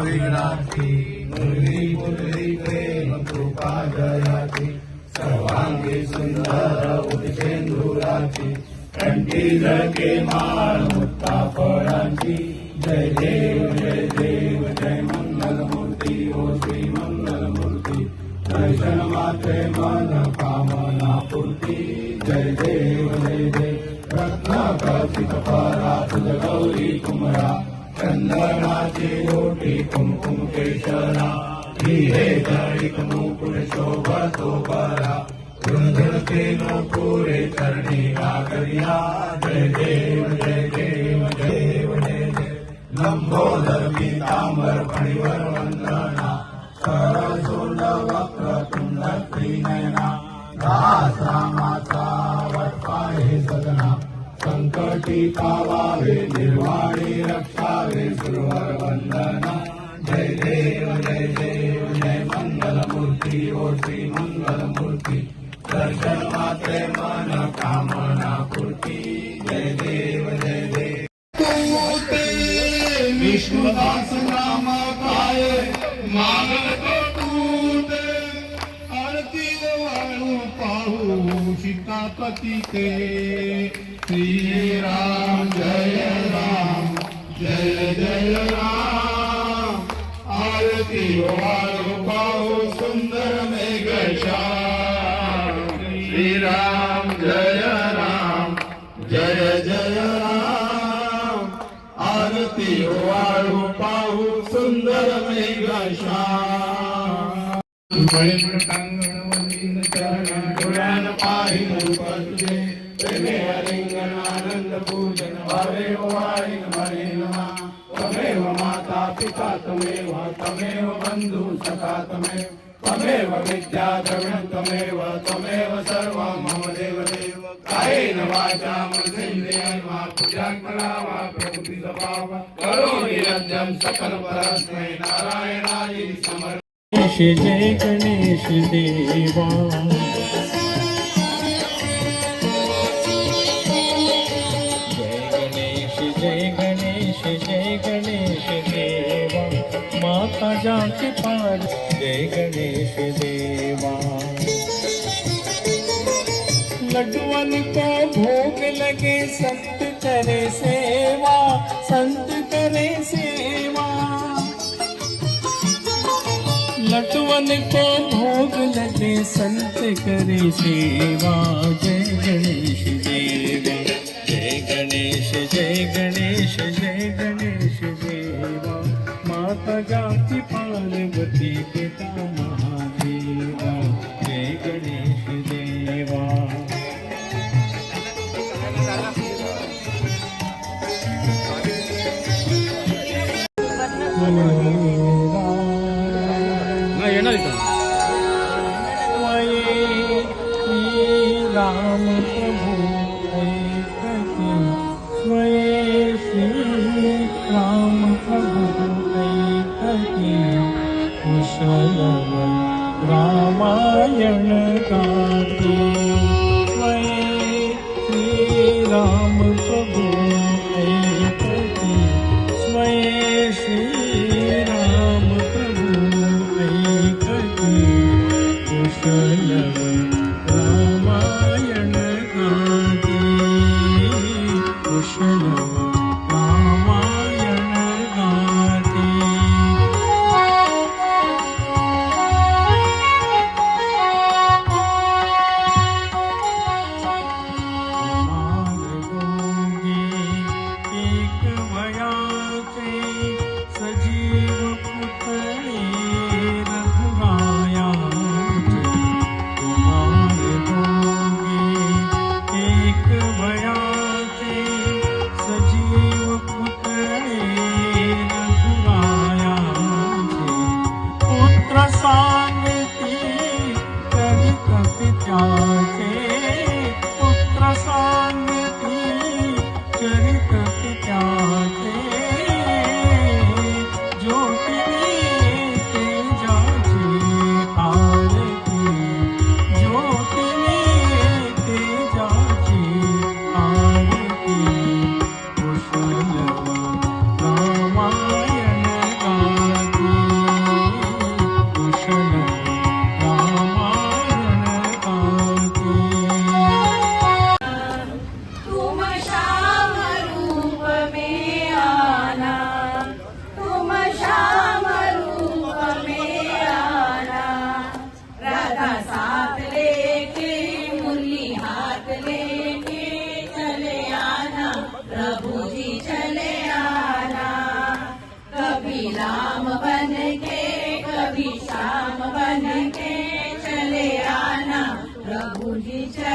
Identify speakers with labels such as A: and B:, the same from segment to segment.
A: विघ्नाची मुरली मुरली प्रेम कृपा जयाची सर्वांगी सुंदर उदकेंदुराची कंठी झळके माळ मुक्ता फळांची जय देव जय मंगल मूर्ती ओ श्री मंगल मूर्ती दर्शन मात्रे मन कामना पूर्ती जय देव रत्नाकर्षित परात गौरी कुमरा चंदनाची ओटी कुमकुम केशरा हिरे जळित मुकुट शोभतो बरा धुणधुणते नोपुरे चरणी गागरिया जय देव लंबोदर पीतांबर फणीवर वंदना सरसोंड वक्रतुंड त्रिनयना दास रामाचा वटपाहे सदना संकटी पावावे निर्वाणी रक्षावे सुरवर वंदना जय देव जय मंगल मूर्ती ओ श्री मंगल मूर्ती दर्शन मात्रे मन कामना पूर्ती जय देव विष्णुदास नाम काय मागतो तूते आरती वाळू पाहू सीतापती ते श्री राम जय राम आरती वाळू पाहू सुंदर मेघश्याम श्री राम जय राम आरती वाळू पाहू सुंदर मेघश्याम डोळ्यान पाहिन तुझे प्रेमे अलिंगन आनंद पूजन वारे वाईन मरे नमा त्वमेव माता पिता त्वमेव बंधु सखा त्वमेव विद्या द्रविणं त्वमेव सर्वं मम देव कायेन वाचा मनसेन्द्रियेण वा पूजात्मना वा प्रकृति स्वभाव करोमि यज्ञं सकल परस्मै नारायणाय समर्पयामि।
B: जय गणेश देवा जय गणेश देवा माता जाके पार जय गणेश देवा लड्डुअन को भोग लगे संत करे सेवा लड्डुअन को भोग लगे संत करे सेवा जय गणेश देवा जय गणेश देवा माता जाति पार्वती पिता महादेवा जय गणेश देवा राम प्रभु श्री राम प्रभु कुशल रामायण गाते श्री राम प्रभु श्री राम प्रभु कुशल रामायण गाते कुशल रामायण गाते मार्गोगे एक वयाचे सजीव पुतळे रघुरायाचे मार्गोगे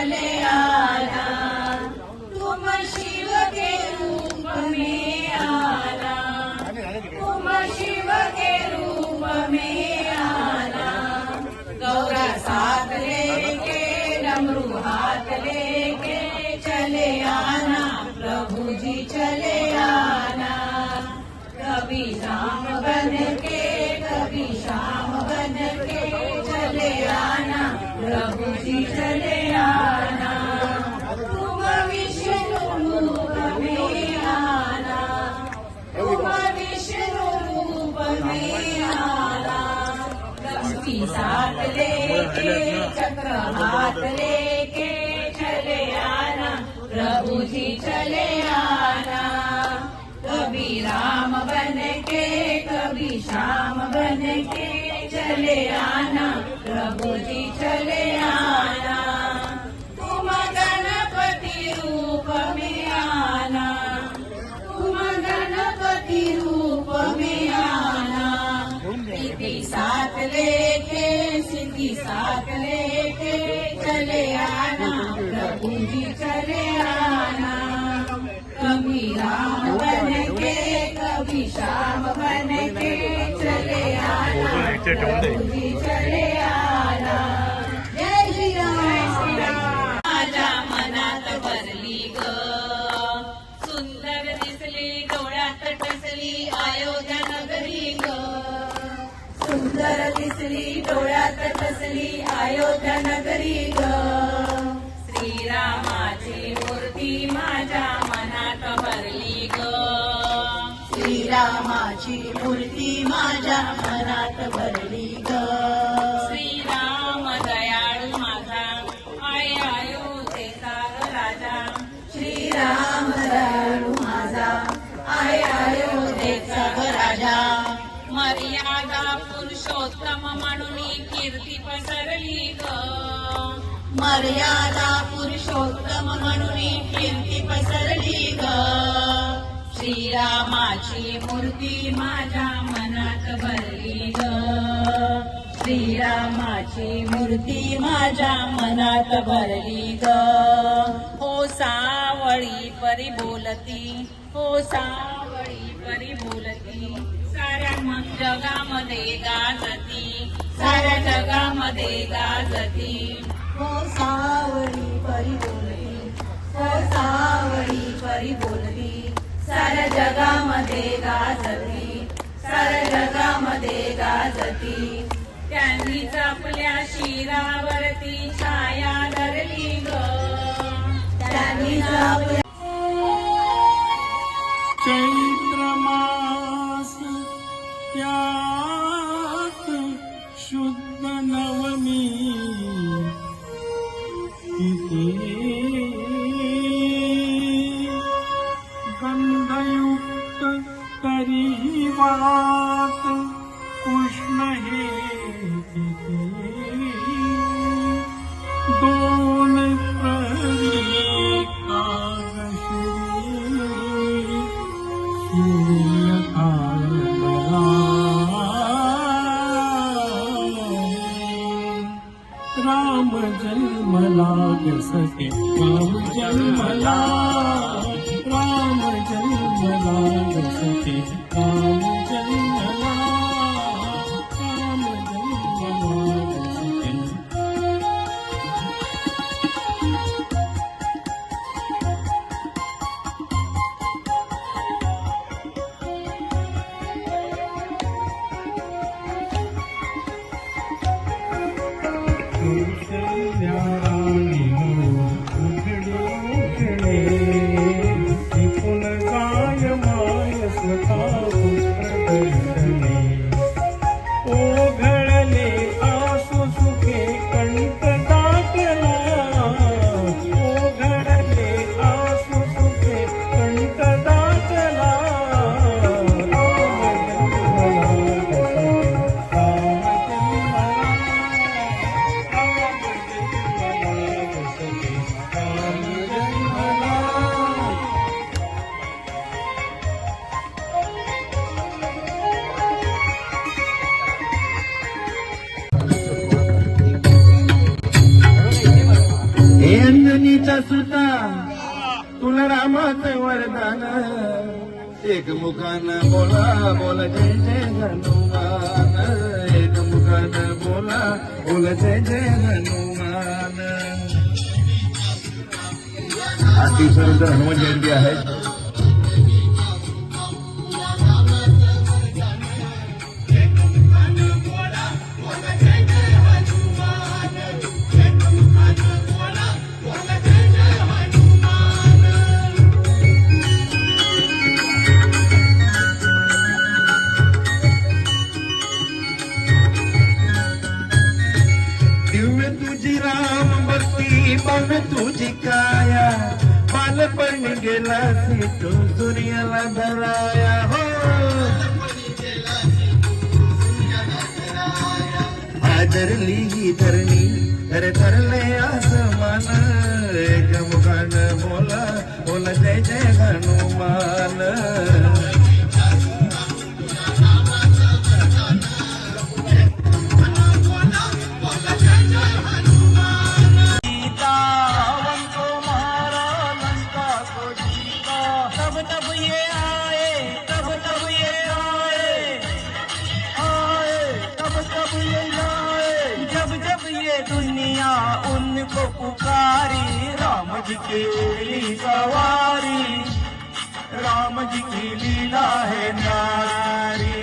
C: चले आना, तुम शिव के रूप में आना, तुम शिव के रूप में आना, गौरा साथ लेके डमरू हाथ लेके चले आना, प्रभु जी चले आना, कभी राम बन के कभी श्याम बन के चले आना, प्रभु जी चले आना, तुम विष्णु रूप में आना, तुम विष्णु रूप में आना, लक्ष्मी साथ लेके चक्र हाथ लेके चले आना, प्रभु जी चले आना, कभी राम बन के कभी श्याम बन के चले आना, प्रभु जी चले आना, तुम गणपति रूप में आना, तुम गणपति रूप में आना, रिद्धि साथ लेके सिद्धि साथ लेके चले आना, प्रभु जी चले आना, कभी राम बन के कभी श्याम बन के चले आना, प्रभु जी चले आना, जय श्री राम. माझ्या मनात भरली ग, सुंदर दिसली डोळ्यात टसली अयोध्या नगरी ग, सुंदर दिसली डोळ्यात टसली अयोध्या नगरी ग, श्रीरामाची मूर्ती माझ्या मनात भरली ग, श्रीरामाची मूर्ती माझ्या मनात भरली ग, श्रीराम दयाळू माझा आहे अयोध्येचा राजा, श्रीराम दयाळू माझा आहे अयोध्येचा राजा, मर्यादा पुरुषोत्तम म्हणून कीर्ती पसरली ग, मर्यादा पुरुषोत्तम म्हणून कीर्ती पसरली ग, श्रीरामाची मूर्ती माझ्या मनात भरली ग, श्रीरामाची मूर्ती माझ्या मनात भरली ग, हो सावळी परी बोलती, हो सावळी परी बोलती, साऱ्या जगामध्ये गाजती, साऱ्या जगामध्ये गाजती, हो सावळी परी बोलती, हो सावळी परी बोलती, साऱ्या जगामध्ये गाजती, साऱ्या जगामध्ये गाजती, त्यांनीच आपल्या शिरावरती छाया धरली ग, त्यांनीच आपल्या
B: चैत्र मास त्यात शुद्ध नवमी तिथे गंधयुक्त तरी वात कृष्ण हे तिथे दोन प्रहरी कागश्री राम जन्मला सखे, राम जन्मला, राम जन्मला सखे, राम जन्मला, राम जन्मला सखे. कौशल्याराणी उघडी उघडे, निपुण गाय माय स्वतः
A: जानकीच्या सुता तुला रामाचं वरदान एक मुखानं बोला बोला जय जय हनुमान एक मुखानं बोला बोला जय जय हनुमान आज दिवसानंतर हनुमान जयंती आहे दिव्य तुझी राम भक्ती पावन तुझी काया बालपण गेला तू सूर्याला धराया हो आदरली ही धरणी अरे धरले आसमान एक मुखानं बोला बोला जय जय हनुमान
B: दुनिया उनको पुकारी राम जी की सवारी राम जी की लीला है न्यारी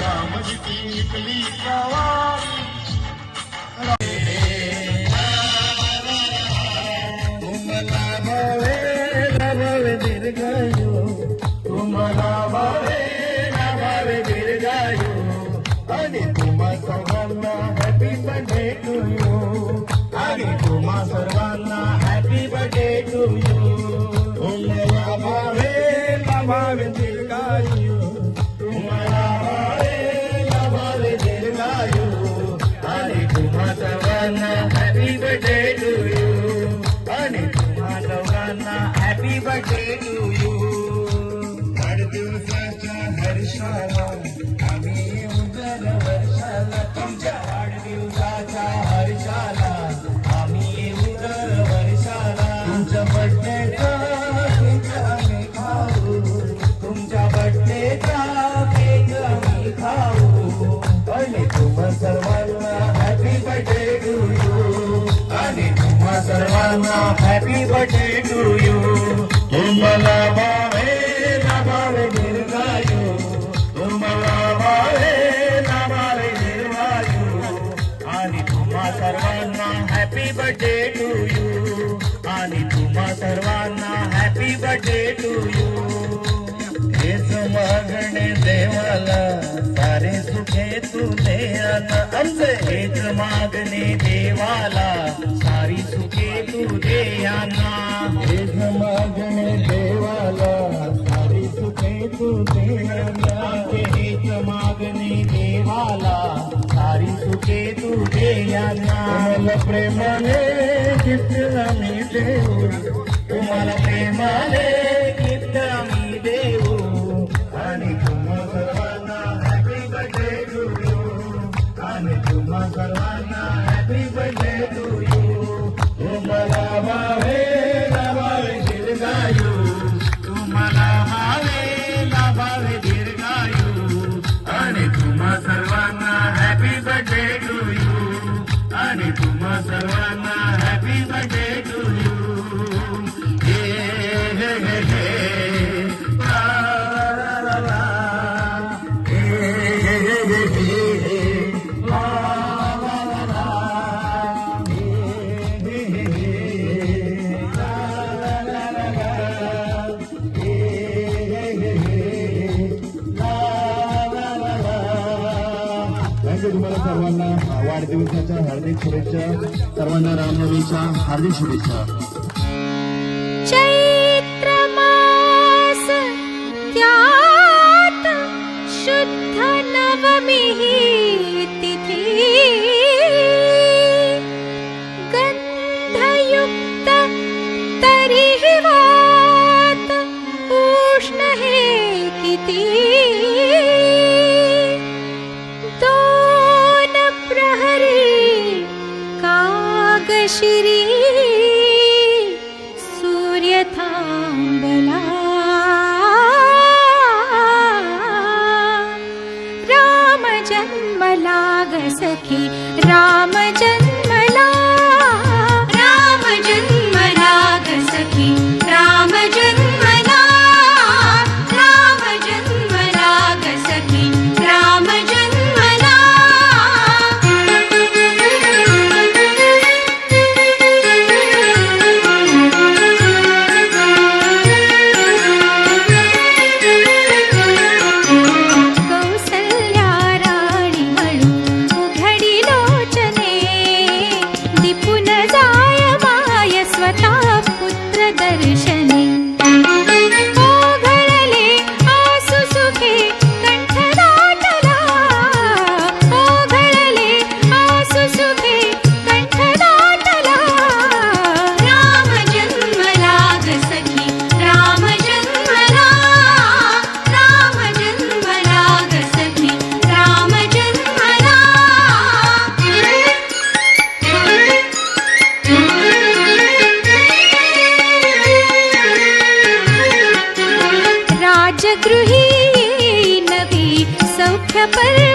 B: राम जी की सवारी
A: तुम्हाला भावे दीर्घायू तुम्हाला भावे दीर्घायू आणि तुम्हा सर्वांना हॅपी बर्थडे टू यू आणि तुम्हा सर्वांना हॅपी बर्थडे टू यू तुम्हाला भावे दीर्घायू तुम्हाला भावे दीर्घायू आणि तुम्हा सर्वांना हॅपी बर्थडे टू यू आणि तुम्हा सर्वांना हॅपी बर्थडे टू यू वाढदिवसाच्या हर्षाला आम्ही उदर वर्षाला तुमच्या वाढदिवसाच्या हर्षाला आम्ही उदर वर्षाला तुमच्या बर्थडेचा केक आम्ही खाऊ तुमच्या बर्थडेचा केक आम्ही खाऊ आणि तुम्हा सर्वांना हॅपी बर्थडे टू यू आणि तुम्हा सर्वांना हॅपी बर्थडे टू यू तुम्हाला भावे दीर्घायू तुम्हाला भावे दीर्घायू आणि तुम्हा सर्वांना हॅपी बर्थडे टू यू आणि तुम्हा सर्वांना हॅपी बर्थडे टू यू हेच मागणे देवाला सारे सुखे तू दे आमचे हेच मागणे देवाला सारी सुखे तू दे हेच मागणे देवाला सारी सुखे तू दे हेच मागणे देवाला सारी सुखे तू दे तुम्हाला प्रेमाने गिफ्ट आम्ही देऊ तुम्हाला प्रेमाने गिफ्ट आम्ही देऊ आणि तुम्हा सर्वांना हॅपी बर्थडे टू यू आणि तुम्हा सर्वांना हॅपी बर्थडे टू यू तुम्हाला भावे दीर्घायू तुम्हाला भावे दीर्घायू आणि तुम्हा सर्वांना हॅपी बर्थडे टू यू आणि तुम्हा सर्वांना हॅपी बर्थडे टू यू तुम्हाला सर्वांना वाढदिवसाच्या हार्दिक शुभेच्छा सर्वांना रामनवमीच्या हार्दिक शुभेच्छा
D: चैत्र मास त्यात शुद्ध नवमी तिथी गंधयुक्त तरी वात उष्ण हे किती प्रहरी कागशिरी पर